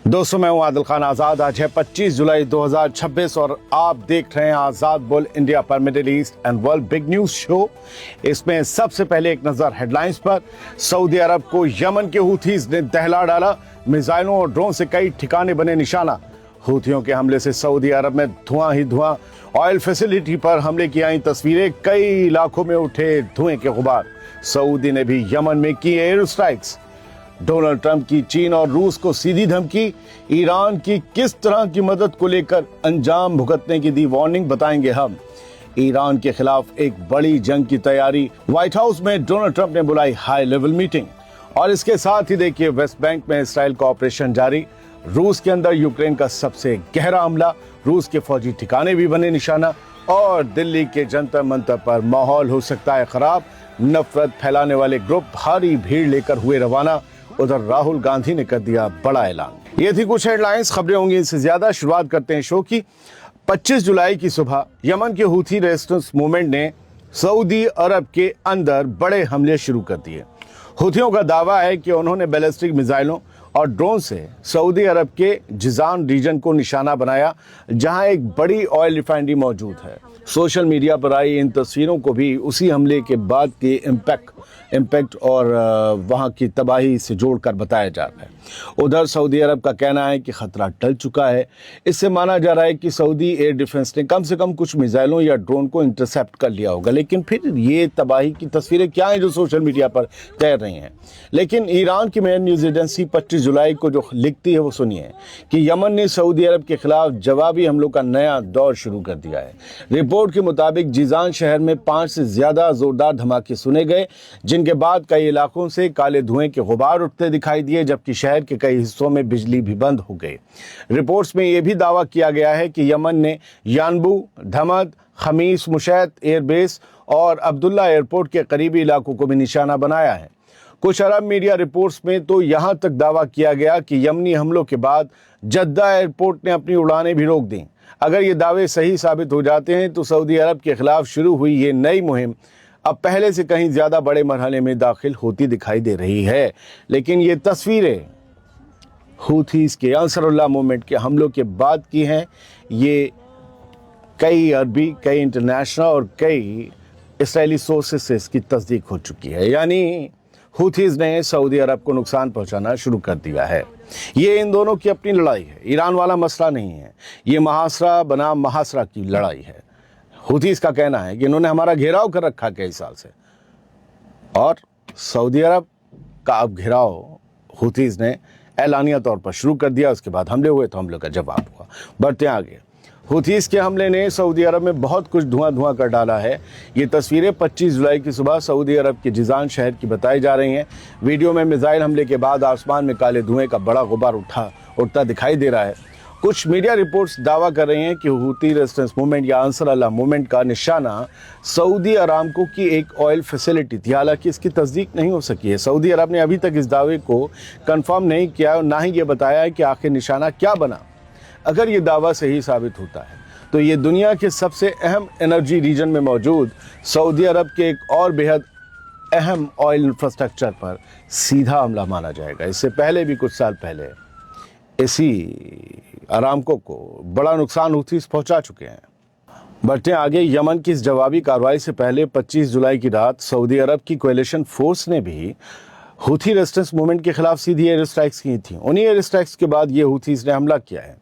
दोस्तों, मैं हूं आदिल खान आज़ाद। आज है 25 जुलाई 2026 और आप देख रहे हैं आज़ाद बुल इंडिया पर middle east and world big news show. इसमें सबसे पहले एक नज़र हेडलाइंस पर। सऊदी अरब को यमन के हूथीज ने दहला डाला, मिसाइलों और ड्रोन से कई ठिकाने बने निशाना। हूथियों के हमले से सऊदी अरब में धुआं ही धुआं। ऑयल फैसिलिटी पर हमले की आई तस्वीरें, कई इलाकों में उठे धुएं के गुबार। सऊदी ने भी यमन में की एयर स्ट्राइक्स। डोनाल्ड ट्रंप की चीन और रूस को सीधी धमकी। ईरान की किस तरह की मदद को लेकर अंजाम भुगतने की दी वार्निंग, बताएंगे हम। ईरान के खिलाफ एक बड़ी जंग की तैयारी, व्हाइट हाउस में डोनाल्ड ट्रंप ने बुलाई हाई लेवल मीटिंग। और इसके साथ ही देखिए वेस्ट बैंक में इसराइल का ऑपरेशन जारी। रूस के अंदर यूक्रेन का सबसे गहरा हमला, रूस के फौजी ठिकाने भी बने निशाना। और दिल्ली के जंतर मंतर पर माहौल हो सकता है खराब, नफरत फैलाने वाले ग्रुप भारी भीड़ लेकर हुए रवाना। उधर राहुल गांधी ने कर दिया बड़ा ऐलान। ये थी कुछ हेडलाइंस, खबरें होंगी इनसे ज्यादा। शुरुआत करते हैं शो की। 25 जुलाई की सुबह यमन के हूथी रेजिस्टेंस मूवमेंट ने सऊदी अरब के अंदर बड़े हमले शुरू कर दिए। हूथियों का दावा है कि उन्होंने बैलिस्टिक मिसाइलों और ड्रोन से सऊदी अरब के जिजान रीजन को निशाना बनाया, जहां एक बड़ी ऑयल रिफाइनरी मौजूद है। सोशल मीडिया पर आई इन तस्वीरों को भी उसी हमले के बाद के इम्पैक्ट और वहां की तबाही से जोड़कर बताया जा रहा है। उधर सऊदी अरब का कहना है कि खतरा टल चुका है। इससे माना जा रहा है कि सऊदी एयर डिफेंस ने कम से कम कुछ मिसाइलों या ड्रोन को इंटरसेप्ट कर लिया होगा। लेकिन फिर ये तबाही की तस्वीरें क्या हैं जो सोशल मीडिया पर तैर रही हैं। लेकिन ईरान की मेन न्यूज़ एजेंसी 25 जुलाई को जो लिखती है वो सुनिए कि यमन ने सऊदी अरब के खिलाफ जवाबी हमलों का नया दौर शुरू कर दिया है। रिपोर्ट के मुताबिक जिजान शहर में 5 से ज्यादा जोरदार धमाके सुने गए, जिनके बाद कई इलाकों से काले धुएं के गुबार उठते दिखाई दिए, जबकि शहर के कई हिस्सों में बिजली भी बंद हो गई। रिपोर्ट्स में यह भी दावा किया गया है कि यमन ने यानबू, धमद, खमीस मुशैत एयरबेस और अब्दुल्ला एयरपोर्ट के करीबी इलाकों को भी निशाना बनाया है। कुछ अरब मीडिया रिपोर्ट्स में तो यहां तक दावा किया गया कि यमनी हमलों के बाद जद्दा एयरपोर्ट ने अपनी उड़ानें भी रोक दी। अगर ये दावे सही साबित हो जाते हैं तो सऊदी अरब के खिलाफ शुरू हुई ये नई मुहिम अब पहले से कहीं ज्यादा बड़े मरहले में दाखिल होती दिखाई दे रही है। लेकिन ये तस्वीरें हूथीज के अंसरुल्लाह मूवमेंट के हमलों के बाद की हैं। ये कई अरबी, कई इंटरनेशनल और कई इसराइली सोर्सेस से इसकी तस्दीक हो चुकी है। यानी हूथीज ने सऊदी अरब को नुकसान पहुंचाना शुरू कर दिया है। ये इन दोनों की अपनी लड़ाई है, ईरान वाला मसला नहीं है। ये महासरा बनाम महासरा की लड़ाई है। हूथीज का कहना है कि इन्होंने हमारा घेराव कर रखा कई साल से, और सऊदी अरब का अब घेराव हूथीज ने ऐलानिया तौर पर शुरू कर दिया। उसके बाद हमले हुए तो हमले का जवाब हुआ। बढ़ते आगे। हूथीज के हमले ने सऊदी अरब में बहुत कुछ धुआं कर डाला है। ये तस्वीरें 25 जुलाई की सुबह सऊदी अरब के जिजान शहर की बताई जा रही हैं। वीडियो में मिसाइल हमले के बाद आसमान में काले धुएं का बड़ा गुबार उठता दिखाई दे रहा है। कुछ मीडिया रिपोर्ट्स दावा कर रही हैं कि हूथी रेजिस्टेंस मूवमेंट या अंसर अल्लाह मूवमेंट का निशाना सऊदी अरामको की एक ऑयल फैसिलिटी थी। हालांकि इसकी तस्दीक नहीं हो सकी है। सऊदी अरब ने अभी तक इस दावे को कंफर्म नहीं किया और ना ही ये बताया है कि आखिर निशाना क्या बना। अगर ये दावा सही साबित होता है तो ये दुनिया के सबसे अहम एनर्जी रीजन में मौजूद सऊदी अरब के एक और बेहद अहम ऑयल इंफ्रास्ट्रक्चर पर सीधा हमला माना जाएगा। इससे पहले भी कुछ साल पहले इसी अरामको को बड़ा नुकसान हूथीज पहुंचा चुके हैं। बढ़ते आगे। यमन की इस जवाबी कार्रवाई से पहले 25 जुलाई की रात सऊदी अरब की कोएलिशन फोर्स ने भी हूथी रेजिस्टेंस मूवमेंट के खिलाफ सीधी एयर स्ट्राइक्स की थी। उन्हीं एयर स्ट्राइक्स के बाद ये हूथीज ने हमला किया है।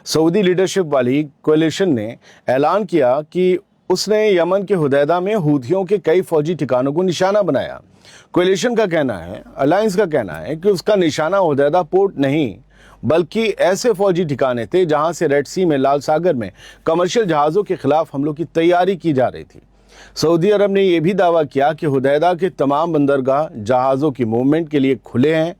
सऊदी लीडरशिप वाली कोएलिशन ने ऐलान किया कि उसने यमन के हुदैदा में हूथियों के कई फौजी ठिकानों को निशाना बनाया। कोएलिशन का कहना है, अलायंस का कहना है कि उसका निशाना हुदैदा पोर्ट नहीं बल्कि ऐसे फौजी ठिकाने थे जहां से रेड सी में, लाल सागर में कमर्शियल जहाज़ों के खिलाफ हमलों की तैयारी की जा रही थी। सऊदी अरब ने यह भी दावा किया कि हुदैदा के तमाम बंदरगाह जहाज़ों की मूवमेंट के लिए खुले हैं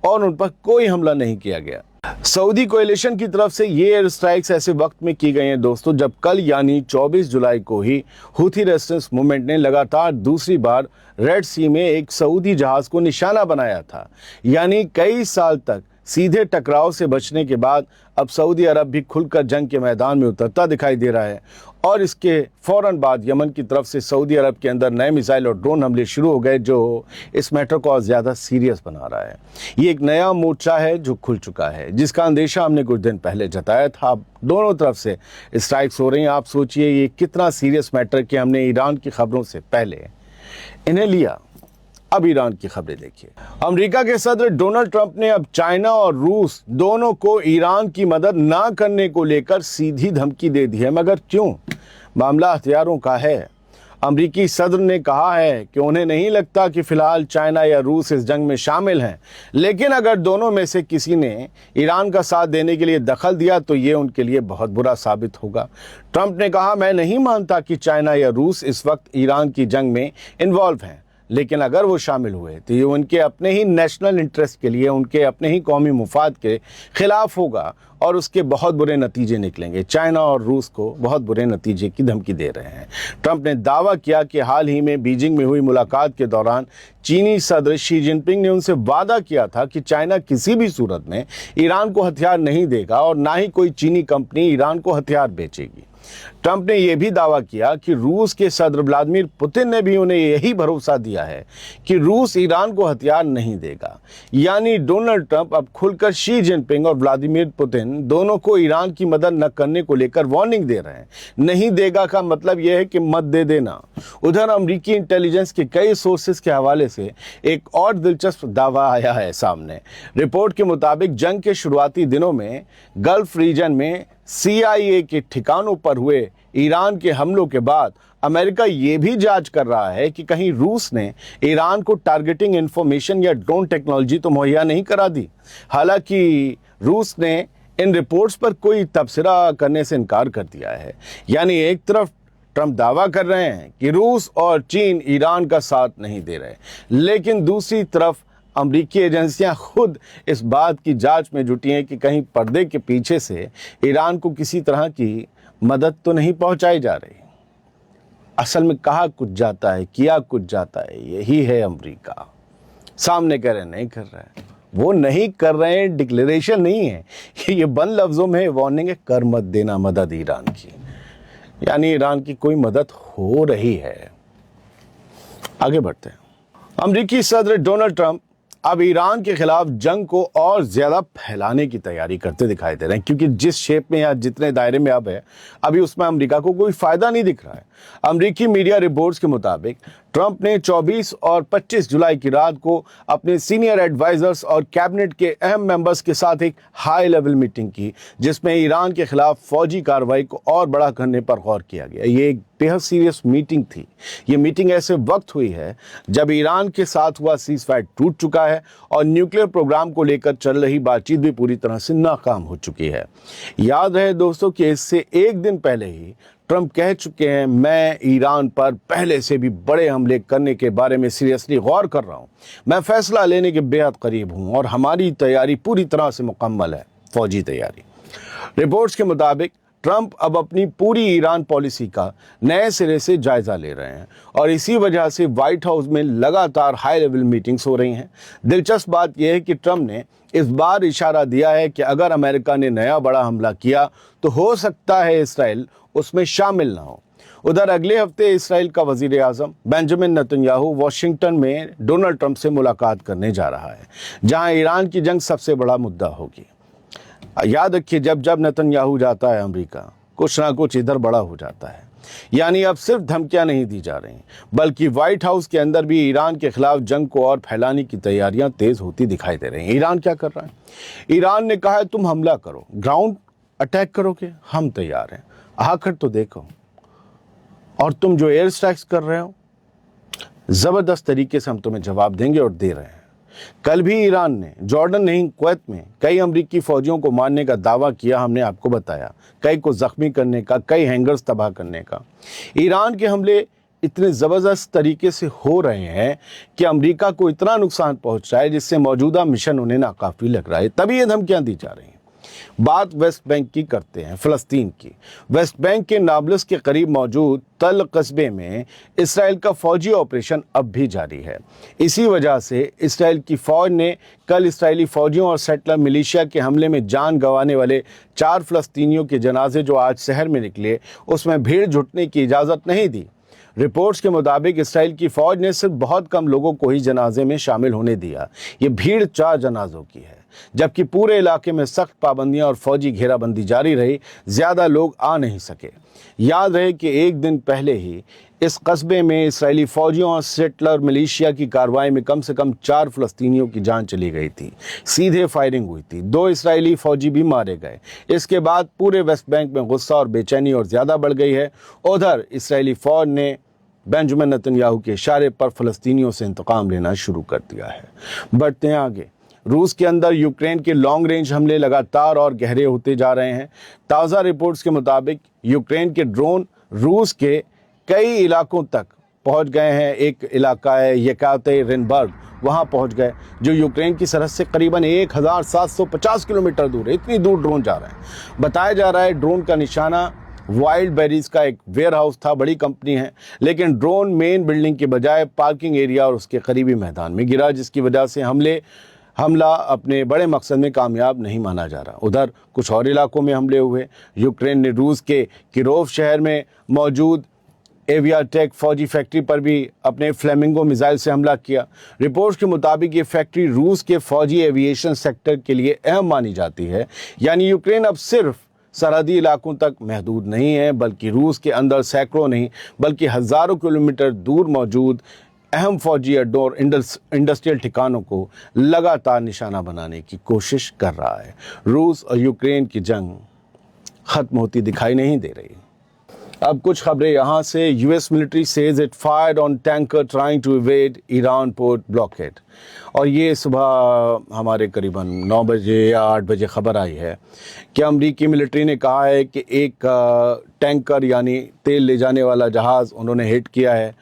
और उन पर कोई हमला नहीं किया गया। सऊदी कोएलिशन की तरफ से ये एयर स्ट्राइक्स ऐसे वक्त में की गई हैं दोस्तों, जब कल यानी 24 जुलाई को ही हूथी रेजिस्टेंस मूवमेंट ने लगातार दूसरी बार रेड सी में एक सऊदी जहाज को निशाना बनाया था। यानी कई साल तक सीधे टकराव से बचने के बाद अब सऊदी अरब भी खुलकर जंग के मैदान में उतरता दिखाई दे रहा है और इसके फौरन बाद यमन की तरफ से सऊदी अरब के अंदर नए मिसाइल और ड्रोन हमले शुरू हो गए, जो इस मैटर को और ज़्यादा सीरियस बना रहा है। ये एक नया मोर्चा है जो खुल चुका है, जिसका अंदेशा हमने कुछ दिन पहले जताया था। अब दोनों तरफ से स्ट्राइक्स हो रही हैं। आप सोचिए ये कितना सीरियस मैटर कि हमने ईरान की खबरों से पहले इन्हें लिया। अब ईरान की खबरें देखिए। अमेरिका के सदर डोनाल्ड ट्रंप ने अब चाइना और रूस दोनों को ईरान की मदद ना करने को लेकर सीधी धमकी दे दी है। मगर क्यों? मामला हथियारों का है। अमेरिकी सदर ने कहा है कि उन्हें नहीं लगता कि फिलहाल चाइना या रूस इस जंग में शामिल हैं, लेकिन अगर दोनों में से किसी ने ईरान का साथ देने के लिए दखल दिया तो ये उनके लिए बहुत बुरा साबित होगा। ट्रंप ने कहा, मैं नहीं मानता कि चाइना या रूस इस वक्त ईरान की जंग में इन्वॉल्व हैं, लेकिन अगर वो शामिल हुए तो ये उनके अपने ही नेशनल इंटरेस्ट के लिए, उनके अपने ही कौमी मुफाद के खिलाफ होगा और उसके बहुत बुरे नतीजे निकलेंगे। चाइना और रूस को बहुत बुरे नतीजे की धमकी दे रहे हैं। ट्रंप ने दावा किया कि हाल ही में बीजिंग में हुई मुलाकात के दौरान चीनी सदर शी जिनपिंग ने उनसे वादा किया था कि चाइना किसी भी सूरत में ईरान को हथियार नहीं देगा और ना ही कोई चीनी कंपनी ईरान को हथियार बेचेगी। ट्रंप ने यह भी दावा किया कि रूस के सदर व्लादिमीर पुतिन ने भी उन्हें यही भरोसा दिया है कि रूस ईरान को हथियार नहीं देगा। यानी डोनाल्ड ट्रंप अब खुलकर शी जिनपिंग और व्लादिमीर पुतिन दोनों को ईरान की मदद न करने को लेकर वार्निंग दे रहे हैं। नहीं देगा का मतलब यह है कि मत दे देना। उधर अमेरिकी इंटेलिजेंस के कई सोर्सेस के हवाले से एक और दिलचस्प दावा आया है सामने। रिपोर्ट के मुताबिक जंग के शुरुआती दिनों में गल्फ रीजन में CIA के ठिकानों पर हुए ईरान के हमलों के बाद अमेरिका ये भी जांच कर रहा है कि कहीं रूस ने ईरान को टारगेटिंग इंफॉर्मेशन या ड्रोन टेक्नोलॉजी तो मुहैया नहीं करा दी। हालांकि रूस ने इन रिपोर्ट्स पर कोई तबसरा करने से इनकार कर दिया है। यानी एक तरफ ट्रंप दावा कर रहे हैं कि रूस और चीन ईरान का साथ नहीं दे रहे, लेकिन दूसरी तरफ अमेरिकी एजेंसियां खुद इस बात की जांच में जुटी हैं कि कहीं पर्दे के पीछे से ईरान को किसी तरह की मदद तो नहीं पहुंचाई जा रही। असल में कहा कुछ जाता है, किया कुछ जाता है, यही है अमेरिका। सामने कह रहे नहीं कर रहा है, वो नहीं कर रहे हैं, डिक्लेरेशन नहीं है, ये बंद लफ्जों में वार्निंग है, कर मत देना मदद ईरान की। यानी ईरान की कोई मदद हो रही है। आगे बढ़ते हैं। अमेरिकी सदर डोनाल्ड ट्रंप अब ईरान के खिलाफ जंग को और ज्यादा फैलाने की तैयारी करते दिखाई दे रहे हैं, क्योंकि जिस शेप में या जितने दायरे में अब है, अभी उसमें अमेरिका को कोई फायदा नहीं दिख रहा है। अमेरिकी मीडिया रिपोर्ट्स के मुताबिक ट्रंप ने 24 और 25 जुलाई की रात को अपने सीनियर एडवाइजर्स और कैबिनेट के अहम मेंबर्स के साथ एक हाई लेवल मीटिंग की, जिसमें ईरान के खिलाफ फौजी कार्रवाई को और बड़ा करने पर गौर किया गया। ये एक बेहद सीरियस मीटिंग थी। ये मीटिंग ऐसे वक्त हुई है जब ईरान के साथ हुआ सीज़फायर टूट चुका है और न्यूक्लियर प्रोग्राम को लेकर चल रही बातचीत भी पूरी तरह से नाकाम हो चुकी है। याद रहे दोस्तों कि इससे एक दिन पहले ही ट्रंप कह चुके हैं, मैं ईरान पर पहले से भी बड़े हमले करने के बारे में सीरियसली गौर कर रहा हूं। मैं फैसला लेने के बेहद करीब हूं और हमारी तैयारी पूरी तरह से मुकम्मल है, फौजी तैयारी। रिपोर्ट्स के मुताबिक ट्रंप अब अपनी पूरी ईरान पॉलिसी का नए सिरे से जायजा ले रहे हैं और इसी वजह से व्हाइट हाउस में लगातार हाई लेवल मीटिंग्स हो रही हैं। दिलचस्प बात यह है कि ट्रंप ने इस बार इशारा दिया है कि अगर अमेरिका ने नया बड़ा हमला किया तो हो सकता है इसराइल उसमें शामिल ना हो। उधर अगले हफ्ते इसराइल का वजीर आजम बेंजामिन नेतन्याहू वॉशिंगटन में डोनाल्ड ट्रंप से मुलाकात करने जा रहा है, जहां ईरान की जंग सबसे बड़ा मुद्दा होगी। याद रखिए, जब जब नेतन्याहू जाता है अमेरिका, कुछ ना कुछ इधर बड़ा हो जाता है। यानी अब सिर्फ धमकियां नहीं दी जा रही, बल्कि व्हाइट हाउस के अंदर भी ईरान के खिलाफ जंग को और फैलाने की तैयारियां तेज होती दिखाई दे रही हैं। ईरान क्या कर रहा है? ईरान ने कहा है तुम हमला करो, ग्राउंड अटैक करोगे, हम तैयार हैं, आकर तो देखो। और तुम जो एयर स्ट्राइक्स कर रहे हो, जबरदस्त तरीके से हम तुम्हें जवाब देंगे और दे रहे हैं। कल भी ईरान ने जॉर्डन नहीं कुवैत में कई अमेरिकी फौजियों को मारने का दावा किया, हमने आपको बताया, कई को जख्मी करने का, कई हैंगर्स तबाह करने का। ईरान के हमले इतने ज़बरदस्त तरीके से हो रहे हैं कि अमेरिका को इतना नुकसान पहुंच रहा है जिससे मौजूदा मिशन उन्हें नाकाफी लग रहा है, तभी ये धमकियां दी जा रही हैं। बात वेस्ट बैंक की करते हैं, फ़लस्तीन की। वेस्ट बैंक के नाब्लस के करीब मौजूद तल कस्बे में इसराइल का फौजी ऑपरेशन अब भी जारी है। इसी वजह से इसराइल की फ़ौज ने कल इसराइली फ़ौजियों और सेटलर मिलिशिया के हमले में जान गंवाने वाले 4 फ़लस्तीनियों के जनाजे जो आज शहर में निकले, उसमें भीड़ जुटने की इजाज़त नहीं दी। रिपोर्ट्स के मुताबिक इसराइल की फ़ौज ने सिर्फ बहुत कम लोगों को ही जनाजे में शामिल होने दिया। ये भीड़ 4 जनाजों की है, जबकि पूरे इलाके में सख्त पाबंदियां और फौजी घेराबंदी जारी रही। ज़्यादा लोग आ नहीं सके। याद रहे कि एक दिन पहले ही इस कस्बे में इसराइली फ़ौजियों और सेटलर मिलिशिया की कार्रवाई में कम से कम 4 फ़लस्तीनियों की जान चली गई थी। सीधे फायरिंग हुई थी, 2 इसराइली फ़ौजी भी मारे गए। इसके बाद पूरे वेस्ट बैंक में गुस्सा और बेचैनी और ज़्यादा बढ़ गई है। उधर इसराइली फ़ौज ने बेंजामिन नेतन्याहू के इशारे पर फ़लस्तीनियों से इंतकाम लेना शुरू कर दिया है। बढ़ते हैं आगे। रूस के अंदर यूक्रेन के लॉन्ग रेंज हमले लगातार और गहरे होते जा रहे हैं। ताज़ा रिपोर्ट्स के मुताबिक यूक्रेन के ड्रोन रूस के कई इलाकों तक पहुंच गए हैं। एक इलाका है येकातेरिनबर्ग, वहां पहुंच गए, जो यूक्रेन की सरहद से करीबन 1750 किलोमीटर दूर है। इतनी दूर ड्रोन जा रहे हैं। बताया जा रहा है ड्रोन का निशाना वाइल्ड बेरीज का एक वेयर हाउस था, बड़ी कंपनी है, लेकिन ड्रोन मेन बिल्डिंग के बजाय पार्किंग एरिया और उसके करीबी मैदान में गिरा, जिसकी वजह से हमला अपने बड़े मकसद में कामयाब नहीं माना जा रहा। उधर कुछ और इलाकों में हमले हुए। यूक्रेन ने रूस के किरोव शहर में मौजूद एवियाटेक फौजी फैक्ट्री पर भी अपने फ्लेमिंगो मिसाइल से हमला किया। रिपोर्ट्स के मुताबिक ये फैक्ट्री रूस के फौजी एविएशन सेक्टर के लिए अहम मानी जाती है। यानी यूक्रेन अब सिर्फ सरहदी इलाकों तक महदूद नहीं है, बल्कि रूस के अंदर सैकड़ों नहीं बल्कि हज़ारों किलोमीटर दूर मौजूद अहम फौजी अड्डों और इंडस्ट्रियल ठिकानों को लगातार निशाना बनाने की कोशिश कर रहा है। रूस और यूक्रेन की जंग ख़त्म होती दिखाई नहीं दे रही। अब कुछ खबरें यहाँ से। US military says it fired on tanker trying to evade Iran port blockade. और ये सुबह हमारे करीबन 9 बजे या 8 बजे खबर आई है कि अमरीकी मिलिट्री ने कहा है कि एक टैंकर यानी तेल ले जाने वाला जहाज़ उन्होंने हिट किया है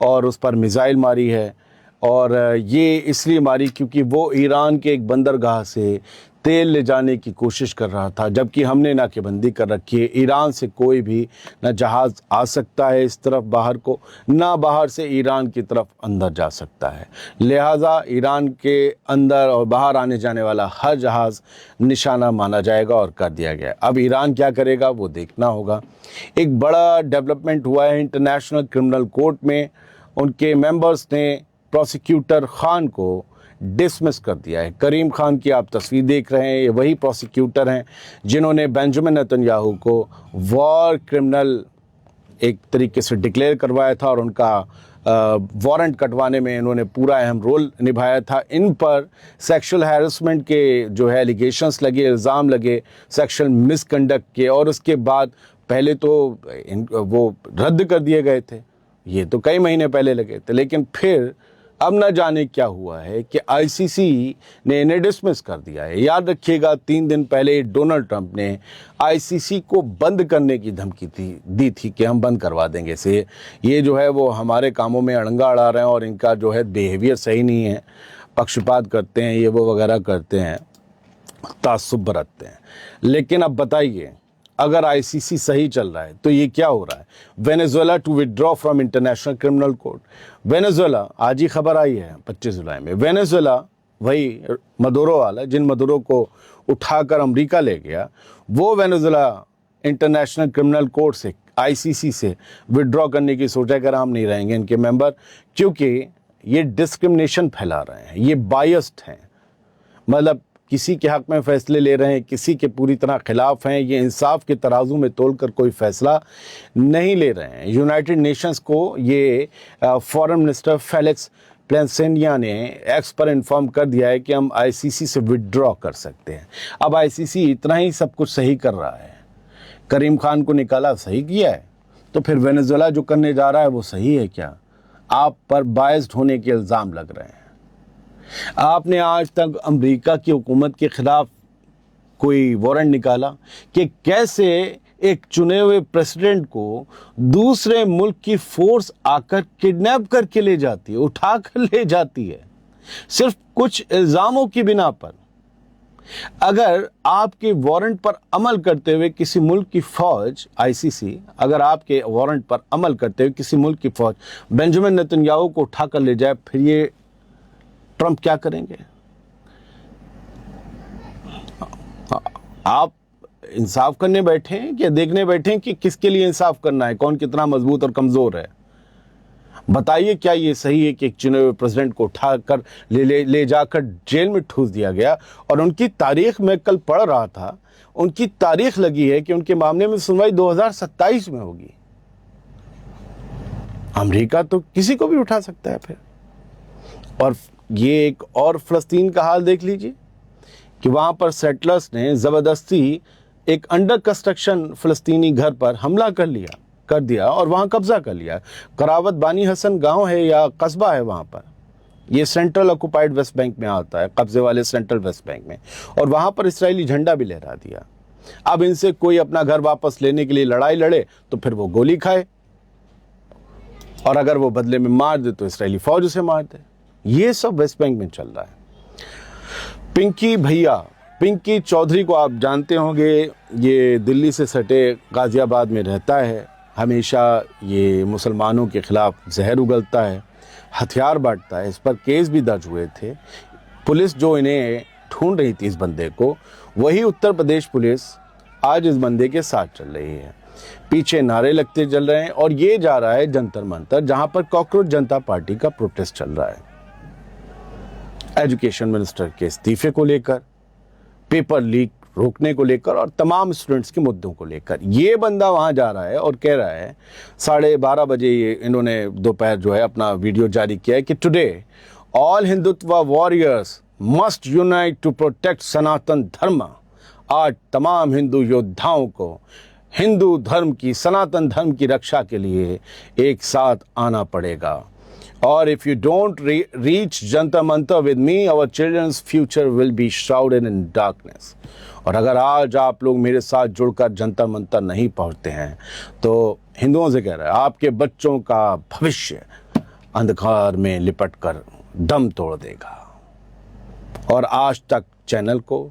और उस पर मिसाइल मारी है। और ये इसलिए मारी क्योंकि वो ईरान के एक बंदरगाह से तेल ले जाने की कोशिश कर रहा था, जबकि हमने नाकेबंदी कर रखी है। ईरान से कोई भी ना जहाज़ आ सकता है इस तरफ बाहर को, ना बाहर से ईरान की तरफ अंदर जा सकता है। लिहाजा ईरान के अंदर और बाहर आने जाने वाला हर जहाज़ निशाना माना जाएगा और कर दिया गया। अब ईरान क्या करेगा वो देखना होगा। एक बड़ा डेवलपमेंट हुआ है इंटरनेशनल क्रिमिनल कोर्ट में। उनके मेंबर्स ने प्रोसिक्यूटर खान को डिसमिस कर दिया है। करीम खान की आप तस्वीर देख रहे हैं, ये वही प्रोसिक्यूटर हैं जिन्होंने बेंजामिन नेतन्याहू को वॉर क्रिमिनल एक तरीके से डिक्लेयर करवाया था और उनका वारंट कटवाने में इन्होंने पूरा अहम रोल निभाया था। इन पर सेक्सुअल हैरेसमेंट के जो है एलिगेशंस लगे, इल्ज़ाम लगे सेक्सुअल मिसकंडक्ट के, और उसके बाद पहले तो वो रद्द कर दिए गए थे। ये तो कई महीने पहले लगे थे, लेकिन फिर अब न जाने क्या हुआ है कि आईसीसी ने इन्हें डिसमिस कर दिया है। याद रखिएगा 3 दिन पहले डोनाल्ड ट्रंप ने आईसीसी को बंद करने की धमकी दी थी कि हम बंद करवा देंगे से। ये जो है वो हमारे कामों में अड़ंगा अड़ा रहे हैं और इनका जो है बिहेवियर सही नहीं है, पक्षपात करते हैं, ये वो वगैरह करते हैं, तासुब बरतते हैं। लेकिन अब बताइए, अगर आईसीसी सही चल रहा है तो ये क्या हो रहा है? Venezuela to withdraw from International Criminal Court. Venezuela, आज ही खबर आई है 25 जुलाई में, वेनेजुएला वही मदुरो वाला, जिन मदुरो को उठाकर अमेरिका ले गया, वो वेनेजुएला इंटरनेशनल क्रिमिनल कोर्ट से आईसीसी से विड्रॉ करने की सोचा कर हम नहीं रहेंगे इनके मेंबर, क्योंकि ये डिस्क्रिमिनेशन फैला रहे हैं, ये बायस्ड हैं, मतलब किसी के हक में फैसले ले रहे हैं, किसी के पूरी तरह खिलाफ हैं। ये इंसाफ के तराजू में तोलकर कोई फैसला नहीं ले रहे हैं। यूनाइटेड नेशंस को ये फॉरेन मिनिस्टर फेलिक्स प्लेसेंटिना ने एक्स पर इन्फॉर्म कर दिया है कि हम आईसीसी से विड्रॉ कर सकते हैं। अब आईसीसी इतना ही सब कुछ सही कर रहा है, करीम खान को निकाला, सही किया है, तो फिर वेनेजुएला जो करने जा रहा है वो सही है क्या? आप पर बायस्ड होने के इल्ज़ाम लग रहे हैं। आपने आज तक अमेरिका की हुकूमत के खिलाफ कोई वारंट निकाला कि कैसे एक चुने हुए प्रेसिडेंट को दूसरे मुल्क की फोर्स आकर किडनैप करके ले जाती है, उठाकर ले जाती है, सिर्फ कुछ इल्ज़ामों की बिना पर? अगर आपके वारंट पर अमल करते हुए किसी मुल्क की फौज, आईसीसी, अगर आपके वारंट पर अमल करते हुए किसी मुल्क की फौज बेंजामिन नेतन्याहू को उठाकर ले जाए, फिर ये ट्रंप क्या करेंगे? आप इंसाफ करने बैठे हैं कि देखने बैठे हैं कि किसके लिए इंसाफ करना है, कौन कितना मजबूत और कमजोर है? बताइए, क्या ये सही है कि एक चुने हुए प्रेसिडेंट को उठाकर ले जाकर जेल में ठूस दिया गया? और उनकी तारीख में कल पढ़ रहा था, उनकी तारीख लगी है कि उनके मामले में सुनवाई 2027 में होगी। अमेरिका तो किसी को भी उठा सकता है फिर। और ये एक और फलस्तीन का हाल देख लीजिए कि वहां पर सेटलर्स ने जबरदस्ती एक अंडर कंस्ट्रक्शन फलस्तीनी घर पर हमला कर दिया और वहां कब्जा कर लिया। करावत बानी हसन गांव है या कस्बा है वहां पर, ये सेंट्रल ऑक्युपाइड वेस्ट बैंक में आता है, कब्जे वाले सेंट्रल वेस्ट बैंक में, और वहां पर इस्राएली झंडा भी लहरा दिया। अब इनसे कोई अपना घर वापस लेने के लिए लड़ाई लड़े तो फिर वो गोली खाए, और अगर वो बदले में मार दे तो इस्राएली फौज उसे मार दे। ये सब वेस्ट बैंक में चल रहा है। पिंकी भैया, पिंकी चौधरी को आप जानते होंगे, ये दिल्ली से सटे गाजियाबाद में रहता है। हमेशा ये मुसलमानों के खिलाफ जहर उगलता है, हथियार बांटता है। इस पर केस भी दर्ज हुए थे। पुलिस जो इन्हें ढूंढ रही थी, इस बंदे को, वही उत्तर प्रदेश पुलिस आज इस बंदे के साथ चल रही है। पीछे नारे लगते चल रहे हैं और ये जा रहा है जंतर मंतर, जहां पर कॉकरोच जनता पार्टी का प्रोटेस्ट चल रहा है एजुकेशन मिनिस्टर के इस्तीफे को लेकर, पेपर लीक रोकने को लेकर और तमाम स्टूडेंट्स के मुद्दों को लेकर। ये बंदा वहां जा रहा है और कह रहा है, 12:30 बजे ये इन्होंने दोपहर जो है अपना वीडियो जारी किया है कि today all Hindutva warriors must unite to protect Sanatan Dharma. आज तमाम हिंदू योद्धाओं को हिंदू धर्म की, सनातन धर्म की रक्षा के लिए एक साथ आना पड़ेगा। और if you don't reach Jantar Mantar with me, our childrens future will be shrouded in darkness. और अगर आज आप लोग मेरे साथ जुड़कर जंतर मंतर नहीं पहुंचते हैं तो हिंदुओं से कह रहा है, आपके बच्चों का भविष्य अंधकार में लिपटकर दम तोड़ देगा। और आज तक चैनल को,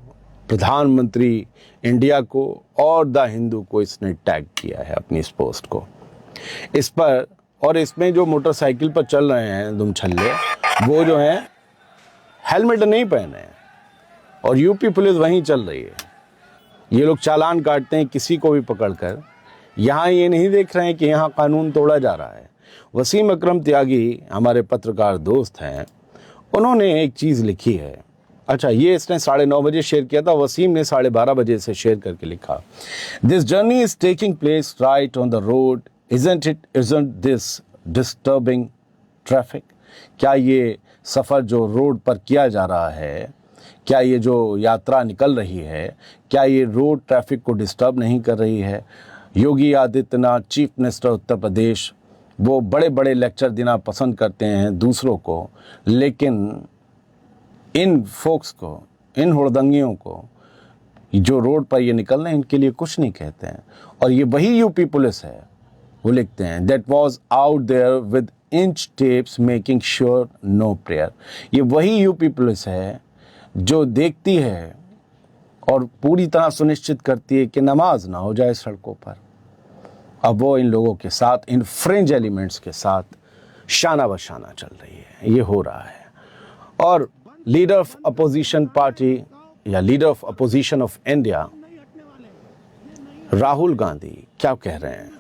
प्रधानमंत्री इंडिया को और द हिंदू को इसने टैग किया है अपनी इस पोस्ट को। इस पर और इसमें जो मोटरसाइकिल पर चल रहे हैं दुम छल्ले, वो जो हैं हेलमेट नहीं पहने हैं और यूपी पुलिस वहीं चल रही है। ये लोग चालान काटते हैं किसी को भी पकड़कर। यहाँ ये नहीं देख रहे हैं कि यहाँ कानून तोड़ा जा रहा है। वसीम अकरम त्यागी हमारे पत्रकार दोस्त हैं, उन्होंने एक चीज़ लिखी है। अच्छा, ये इसने 9:30 बजे शेयर किया था, वसीम ने 12:30 बजे से शेयर करके लिखा, this journey is taking place right on the road, isn't this disturbing traffic? क्या ये सफ़र जो रोड पर किया जा रहा है, क्या ये जो यात्रा निकल रही है, क्या ये रोड ट्रैफिक को डिस्टर्ब नहीं कर रही है? योगी आदित्यनाथ, चीफ मिनिस्टर उत्तर प्रदेश, वो बड़े बड़े लेक्चर देना पसंद करते हैं दूसरों को, लेकिन इन फोक्स को, इन हुड़दंगियों को जो रोड पर ये निकल रहे हैं, इनके लिए कुछ नहीं कहते हैं। और ये वही यूपी पुलिस है, वो लिखते हैं, that was out there with inch tapes making sure no prayer. ये वही यूपी पुलिस है जो देखती है और पूरी तरह सुनिश्चित करती है कि नमाज ना हो जाए सड़कों पर। अब वो इन लोगों के साथ, इन फ्रिंज एलिमेंट्स के साथ शाना बशाना चल रही है। ये हो रहा है। और लीडर ऑफ अपोजिशन पार्टी या leader of opposition of India Rahul Gandhi क्या कह रहे हैं,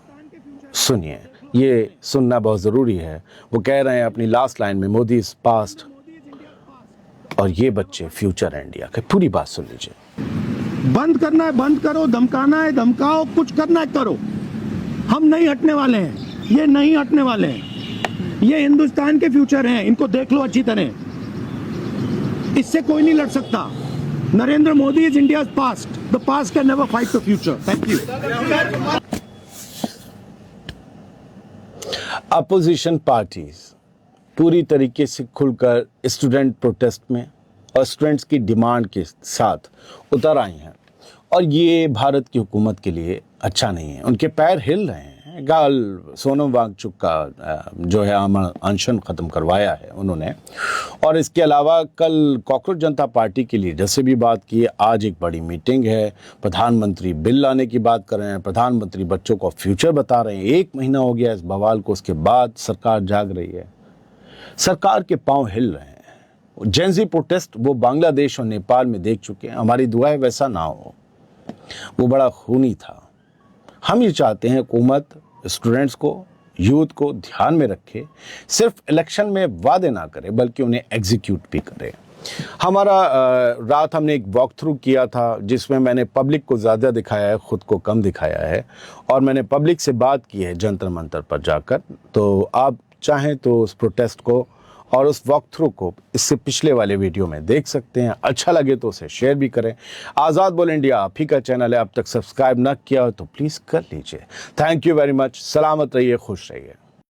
सुनिए, ये सुनना बहुत ज़रूरी है। वो कह रहे हैं अपनी लास्ट लाइन में, मोदी इज पास्ट और ये बच्चे फ्यूचर है इंडिया के। पूरी बात सुन लीजिए। बंद करना है बंद करो, धमकाना है धमकाओ, कुछ करना है करो, हम नहीं हटने वाले हैं। ये नहीं हटने वाले हैं। ये हिंदुस्तान के फ्यूचर हैं, इनको देख लो अच्छी तरह। इससे कोई नहीं लड़ सकता। Narendra Modi is India's past, the past can never fight the future. Thank you. Opposition parties पूरी तरीके से खुलकर स्टूडेंट प्रोटेस्ट में और स्टूडेंट्स की डिमांड के साथ उतर आई हैं, और ये भारत की हुकूमत के लिए अच्छा नहीं है। उनके पैर हिल रहे हैं, हैं। कल सोनम वांगचुक का जो है अनशन ख़त्म करवाया है उन्होंने, और इसके अलावा कल कॉकरोच जनता पार्टी के लीडर से भी बात की। आज एक बड़ी मीटिंग है, प्रधानमंत्री बिल लाने की बात कर रहे हैं, प्रधानमंत्री बच्चों को फ्यूचर बता रहे हैं। 1 महीना हो गया इस बवाल को, उसके बाद सरकार जाग रही है, सरकार के पांव हिल रहे हैं। जेंजी प्रोटेस्ट वो बांग्लादेश और नेपाल में देख चुके हैं, हमारी दुआ है वैसा ना हो, वो बड़ा खूनी था। हम ये चाहते हैं हुकूमत स्टूडेंट्स को, यूथ को ध्यान में रखे, सिर्फ इलेक्शन में वादे ना करे बल्कि उन्हें एग्जीक्यूट भी करे। हमारा रात हमने एक वॉक थ्रू किया था जिसमें मैंने पब्लिक को ज़्यादा दिखाया है, ख़ुद को कम दिखाया है, और मैंने पब्लिक से बात की है जंतर मंतर पर जाकर। तो आप चाहें तो उस प्रोटेस्ट को और उस वॉक थ्रू को इससे पिछले वाले वीडियो में देख सकते हैं। अच्छा लगे तो उसे शेयर भी करें। आज़ाद बोल इंडिया आप ही का चैनल है, अब तक सब्सक्राइब ना किया हो तो प्लीज़ कर लीजिए। Thank you very much. सलामत रहिए, खुश रहिए।